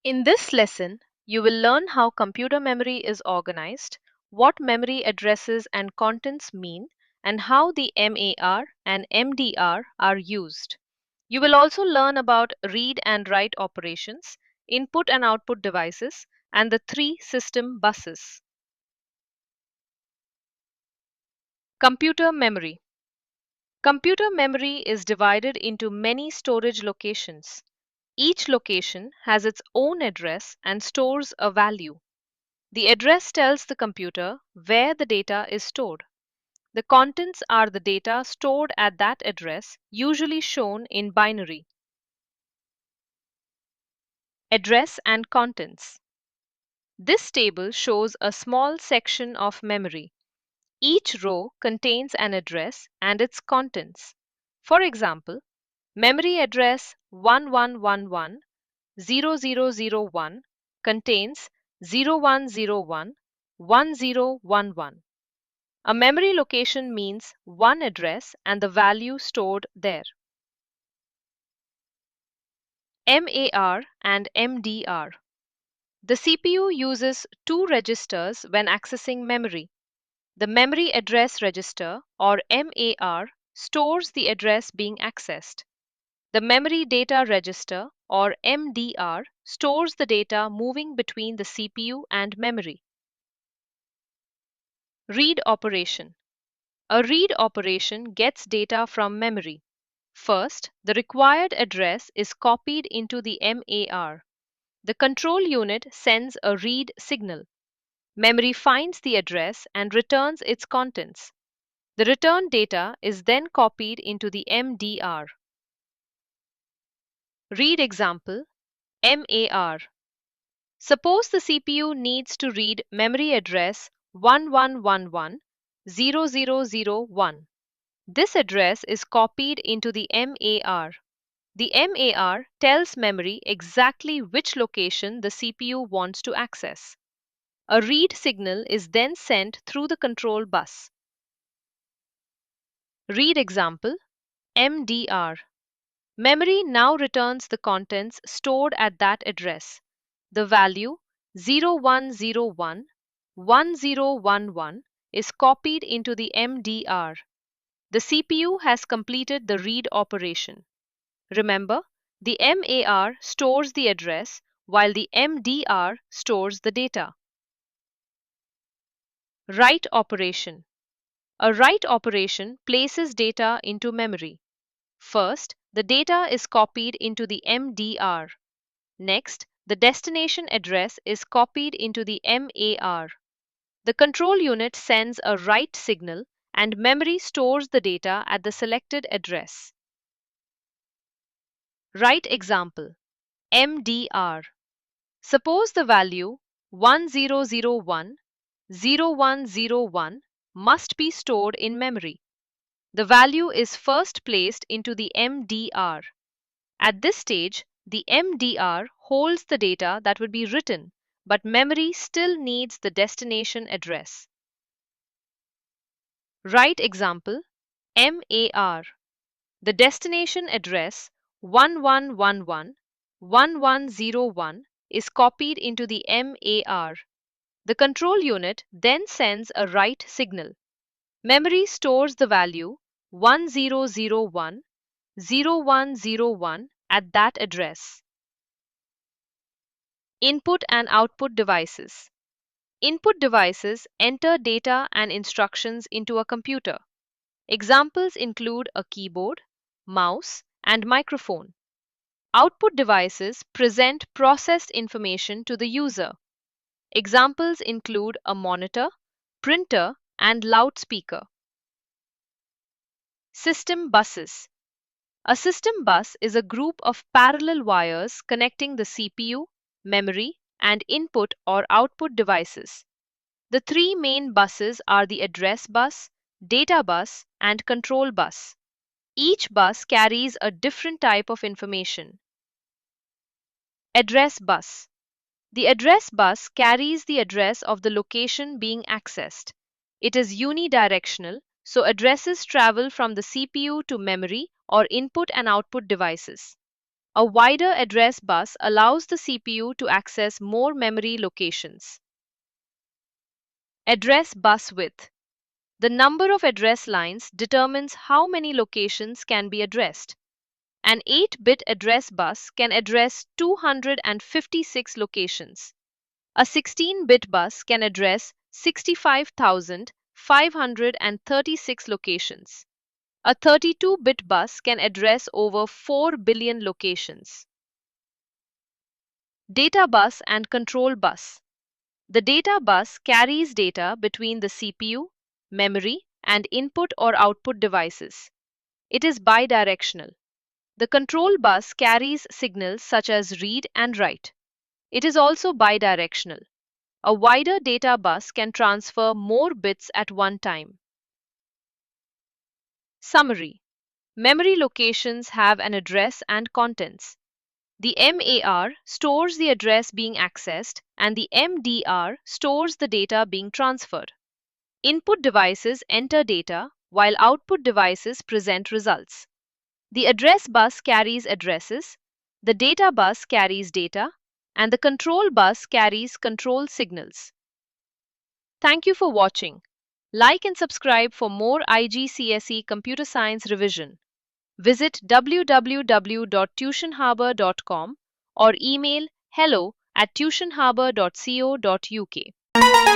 In this lesson, you will learn how computer memory is organized, what memory addresses and contents mean, and how the MAR and MDR are used. You will also learn about read and write operations, input and output devices, and the three system buses. Computer memory. Computer memory is divided into many storage locations. Each location has its own address and stores a value. The address tells the computer where the data is stored. The contents are the data stored at that address, usually shown in binary. Address and contents. This table shows a small section of memory. Each row contains an address and its contents. For example, memory address 11110001 contains 0101 1011. A memory location means one address and the value stored there. MAR and MDR. The CPU uses two registers when accessing memory. The memory address register, or MAR, stores the address being accessed. The memory data register, or MDR, stores the data moving between the CPU and memory. Read operation. A read operation gets data from memory. First, the required address is copied into the MAR. The control unit sends a read signal. Memory finds the address and returns its contents. The returned data is then copied into the MDR. Read example MAR. Suppose the CPU needs to read memory address 11110001. This address is copied into the MAR. The MAR tells memory exactly which location the CPU wants to access. A read signal is then sent through the control bus. Read example MDR. Memory now returns the contents stored at that address. The value 0101 1011 is copied into the MDR. The CPU has completed the read operation. Remember, the MAR stores the address while the MDR stores the data. Write operation. A write operation places data into memory. First, the data is copied into the MDR. Next, the destination address is copied into the MAR. The control unit sends a write signal and memory stores the data at the selected address. Write example MDR. Suppose the value 10010101 must be stored in memory. The value is first placed into the MDR. At this stage, the MDR holds the data that would be written, but memory still needs the destination address. Write example MAR. The destination address 11111101 is copied into the MAR. The control unit then sends a write signal. Memory stores the value 10010101 at that address. Input and output devices. Input devices enter data and instructions into a computer. Examples include a keyboard, mouse, and microphone. Output devices present processed information to the user. Examples include a monitor, printer, and loudspeaker. System buses. A system bus is a group of parallel wires connecting the CPU, memory, and input or output devices. The three main buses are the address bus, data bus, and control bus. Each bus carries a different type of information. Address bus. The address bus carries the address of the location being accessed. It is unidirectional, so addresses travel from the CPU to memory or input and output devices. A wider address bus allows the CPU to access more memory locations. Address bus width. The number of address lines determines how many locations can be addressed. An 8-bit address bus can address 256 locations. A 16-bit bus can address 65,536 locations. A 32-bit bus can address over 4 billion locations. Data bus and control bus. The data bus carries data between the CPU, memory, and input or output devices. It is bidirectional. The control bus carries signals such as read and write. It is also bidirectional. A wider data bus can transfer more bits at one time. Summary. Memory locations have an address and contents. The MAR stores the address being accessed and the MDR stores the data being transferred. Input devices enter data while output devices present results. The address bus carries addresses, the data bus carries data, and the control bus carries control signals. Thank you for watching. Like and subscribe for more IGCSE Computer Science revision. Visit www.tuitionharbor.com or email hello@tuitionharbor.co.uk.